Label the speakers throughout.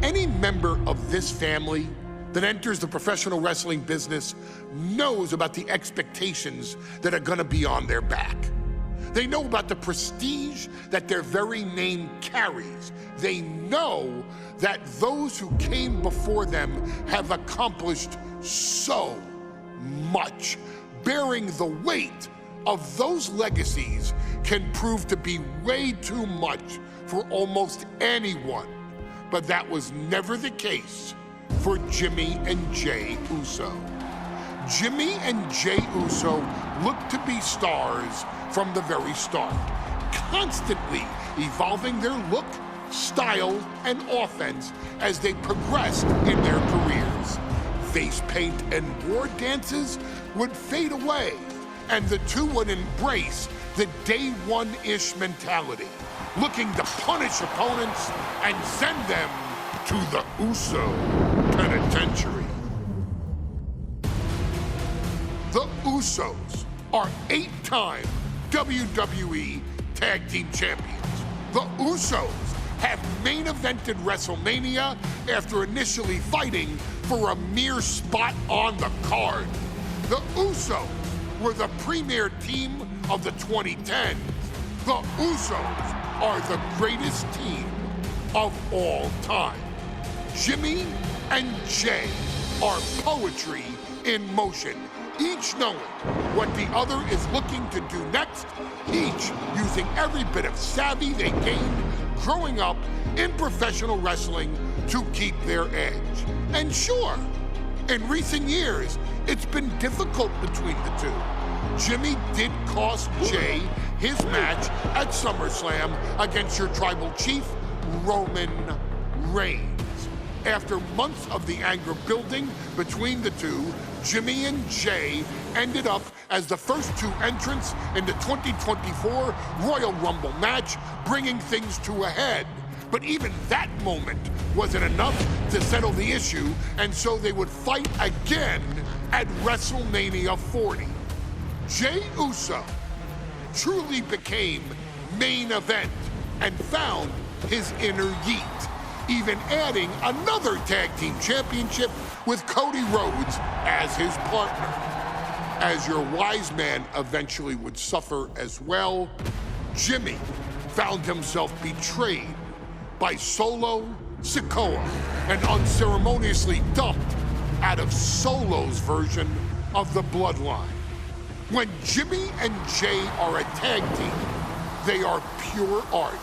Speaker 1: Any member of this family that enters the professional wrestling business knows about the expectations that are gonna be on their back. They know about the prestige that their very name carries. They know that those who came before them have accomplished so much. Bearing the weight of those legacies can prove to be way too much for almost anyone. But that was never the case for Jimmy and Jey Uso. Jimmy and Jey Uso looked to be stars from the very start, constantly evolving their look, style, and offense as they progressed in their careers. Face paint and war dances would fade away, and the two would embrace the day one-ish mentality, looking to punish opponents and send them to the Uso penitentiary. The Usos are 8-time WWE Tag Team Champions. The Usos have main evented WrestleMania after initially fighting for a mere spot on the card. The Usos were the premier team of the 2010s. The Usos are the greatest team of all time. Jimmy and Jey are poetry in motion, each knowing what the other is looking to do next, each using every bit of savvy they gained growing up in professional wrestling to keep their edge. And sure, in recent years, it's been difficult between the two. Jimmy did cost Jey his match at SummerSlam against your tribal chief, Roman Reigns. After months of the anger building between the two, Jimmy and Jey ended up as the first two entrants in the 2024 Royal Rumble match, bringing things to a head. But even that moment wasn't enough to settle the issue, and so they would fight again at WrestleMania 40. Jey Uso truly became main event and found his inner yeet, even adding another tag team championship with Cody Rhodes as his partner. As your wise man eventually would suffer as well, Jimmy found himself betrayed by Solo Sikoa and unceremoniously dumped out of Solo's version of the Bloodline. When Jimmy and Jey are a tag team, they are pure art.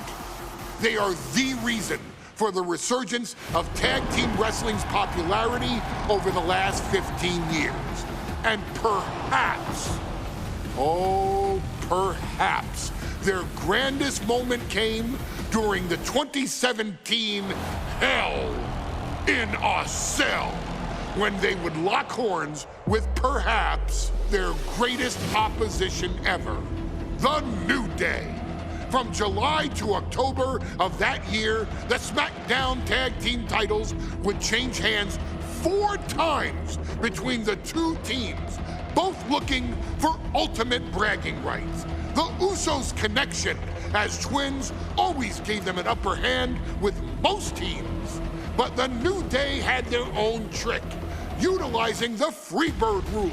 Speaker 1: They are the reason for the resurgence of tag team wrestling's popularity over the last 15 years. And perhaps, oh, perhaps, their grandest moment came during the 2017 Hell in a Cell, when they would lock horns with perhaps their greatest opposition ever, The New Day. From July to October of that year, the SmackDown Tag Team titles would change hands 4 times between the two teams, both looking for ultimate bragging rights. The Usos' connection as twins always gave them an upper hand with most teams. But the New Day had their own trick, utilizing the Freebird rule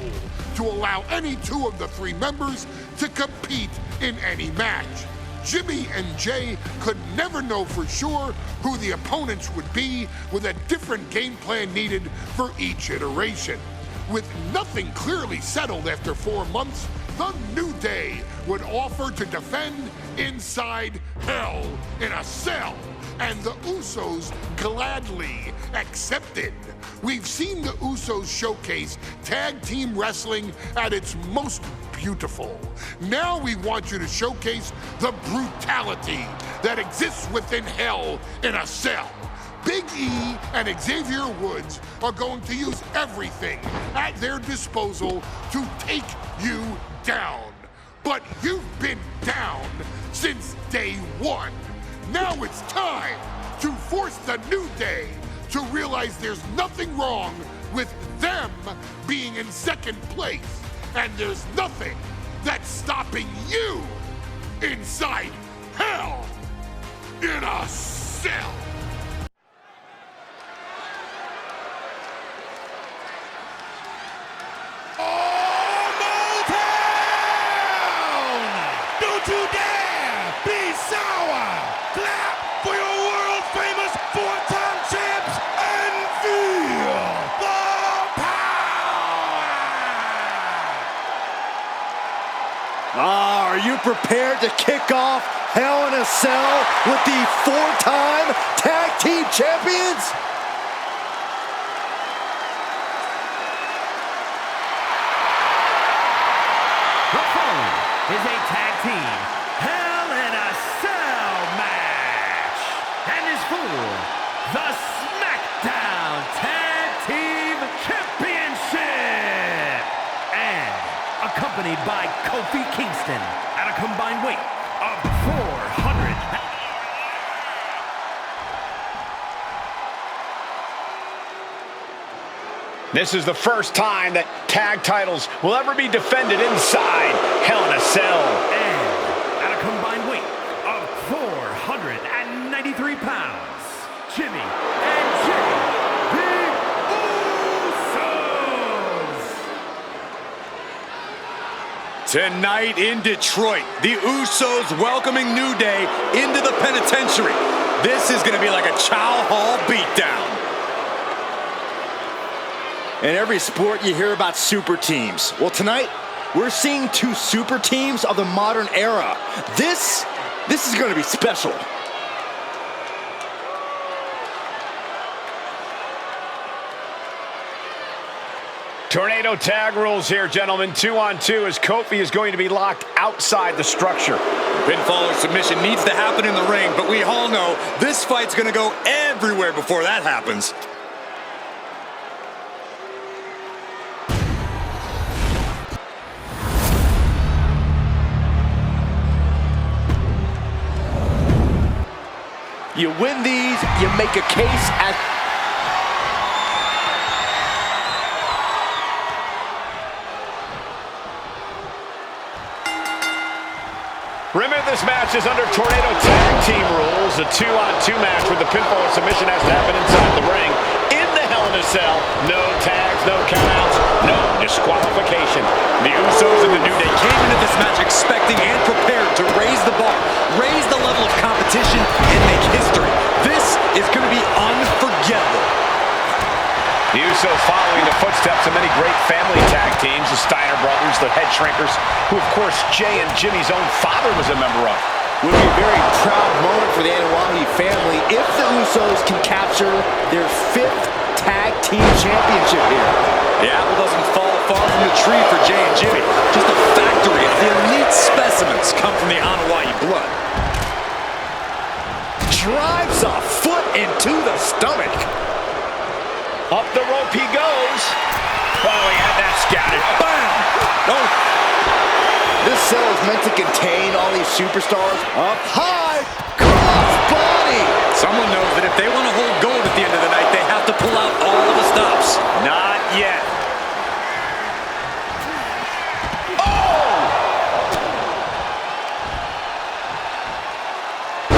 Speaker 1: to allow any 2 of the 3 members to compete in any match. Jimmy and Jey could never know for sure who the opponents would be, with a different game plan needed for each iteration. With nothing clearly settled after 4 months, the New Day would offer to defend inside Hell in a Cell, and the Usos gladly accepted. We've seen the Usos showcase tag team wrestling at its most beautiful. Now we want you to showcase the brutality that exists within Hell in a Cell. Big E and Xavier Woods are going to use everything at their disposal to take you down. But you've been down since day one. Now it's time to force the New Day to realize there's nothing wrong with them being in second place, and there's nothing that's stopping you inside Hell in a Cell.
Speaker 2: prepared to kick off Hell in a Cell with the 4-time tag team champions?
Speaker 3: The following is a tag team Hell in a Cell match and is for the SmackDown Tag Team Championship and accompanied by Kofi Kingston at a combined weight of 400.
Speaker 4: This is the first time that tag titles will ever be defended inside Hell in a Cell.
Speaker 3: And at a combined weight of 493 pounds, Jimmy and Jay, the Usos!
Speaker 2: Tonight in Detroit, the Usos welcoming New Day into the penitentiary. This is going to be like a Chow Hall beatdown. In every sport, you hear about super teams. Well, tonight, we're seeing two super teams of the modern era. This is going to be special.
Speaker 4: Tornado tag rules here, gentlemen. 2-on-2 as Kofi is going to be locked outside the structure.
Speaker 2: Pinfall or submission needs to happen in the ring, but we all know this fight's going to go everywhere before that happens. You win these, you make a case at...
Speaker 4: Remember, this match is under Tornado tag team rules. A 2-on-2 match with the pinfall or submission has to happen inside the ring. In the Hell in a Cell, no tags, no countouts, no disqualification. The Usos and the New Day
Speaker 2: came into this match expecting and prepared to raise the bar, raise the level of competition, and make history. This is going to be unforgettable.
Speaker 4: The Usos following the footsteps of many great family tag teams, the Steiner brothers, the Head Shrinkers, who of course Jay and Jimmy's own father was a member of.
Speaker 2: Would be a very proud moment for the Anoa'i family if the Usos can capture their 5th tag team championship here. The apple doesn't fall far from the tree for Jay and Jimmy. Just a factory of the elite specimens come from the Anoa'i blood. Drives a foot into the stomach.
Speaker 4: Up the rope he goes. Oh, he had that scouted.
Speaker 2: Bam! Oh. This cell is meant to contain all these superstars. Up high, cross body. Someone knows that if they want to hold gold at the end of the night, they have to pull out all of the stops.
Speaker 4: Not yet. Oh!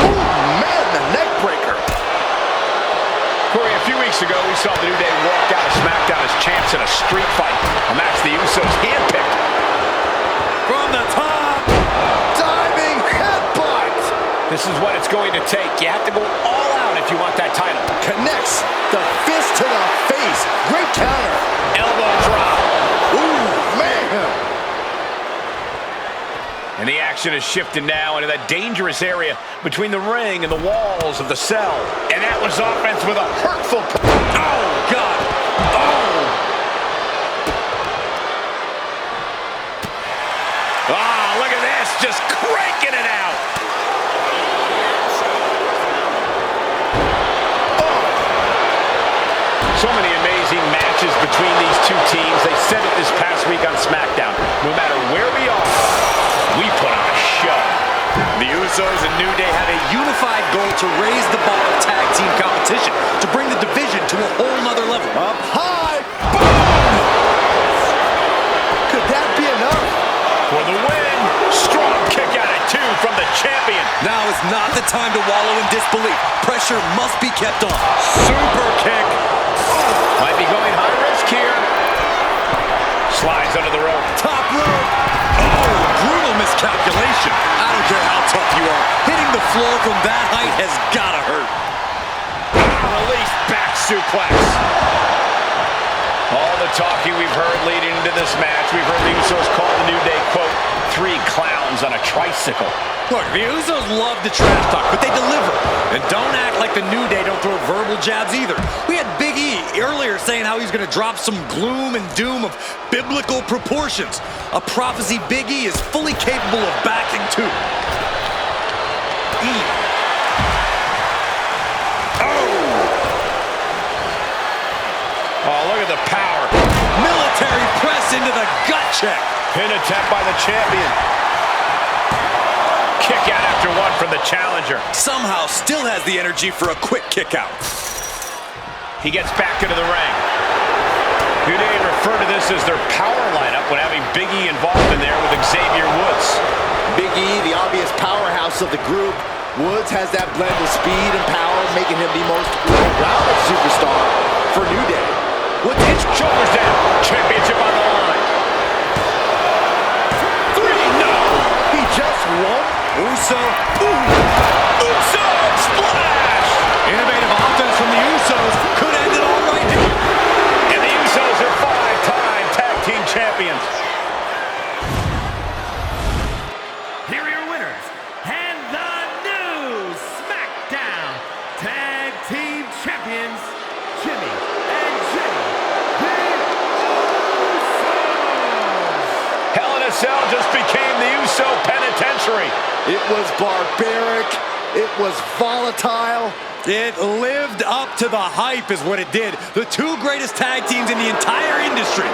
Speaker 2: Ooh, man, the neck breaker.
Speaker 4: Corey, a few weeks ago, we saw the New Day walk out of SmackDown as champs in a street fight, a match the Usos handpicked.
Speaker 2: From the top, diving headbutt.
Speaker 4: This is what it's going to take. You have to go all out if you want that title.
Speaker 2: Connects the fist to the face. Great counter.
Speaker 4: Elbow drop.
Speaker 2: Ooh, man.
Speaker 4: And the action is shifted now into that dangerous area between the ring and the walls of the cell. And that was offense with a hurtful...
Speaker 2: Oh, God. Oh.
Speaker 4: Ah, look at this. Just cranking it out. Oh. So many amazing matches between these two teams. They said it this past week on SmackDown. No matter where we are, we put on a show.
Speaker 2: The Usos and New Day have a unified goal to raise the bar of tag team competition, to bring the division to a whole nother level. Up high, boom! Could that be enough?
Speaker 4: For the win, strong kick out at 2 from the champion.
Speaker 2: Now is not the time to wallow in disbelief. Pressure must be kept on.
Speaker 4: Super kick. Might be going high risk here. Slides under the rope.
Speaker 2: Top rope. Oh, brutal miscalculation. I don't care how tough you are. Hitting the floor from that height has gotta hurt.
Speaker 4: Release back suplex. All the talking we've heard leading into this match, we've heard the Usos call the New Day, quote, three clowns on a tricycle.
Speaker 2: Look, the Usos love the trash talk, but they deliver. And don't act like the New Day don't throw verbal jabs either. We had Big E earlier saying how he's going to drop some gloom and doom of biblical proportions. A prophecy Big E is fully capable of backing too.
Speaker 4: Oh, look at the power.
Speaker 2: Military press into the gut check.
Speaker 4: Pin attempt by the champion. Kick out after one from the challenger.
Speaker 2: Somehow still has the energy for a quick kick out.
Speaker 4: He gets back into the ring. New Day refer to this as their power lineup when having Big E involved in there with Xavier Woods.
Speaker 2: Big E, the obvious powerhouse of the group. Woods has that blend of speed and power, making him the most well-rounded superstar for New Day.
Speaker 4: Woods hits shoulders down. Championship on the line. 3, no!
Speaker 2: He just won. Uso.
Speaker 4: Uso splash!
Speaker 2: Innovative offense from the Usos could end it all right here.
Speaker 4: And the Usos are 5-time tag team champions.
Speaker 3: Here are your winners, and the new SmackDown Tag Team Champions, Jimmy and Jay, the Usos.
Speaker 4: Hell in a Cell just became the Uso penitentiary.
Speaker 2: It was barbaric. It was volatile. It lived up to the hype is what it did. The two greatest tag teams in the entire industry.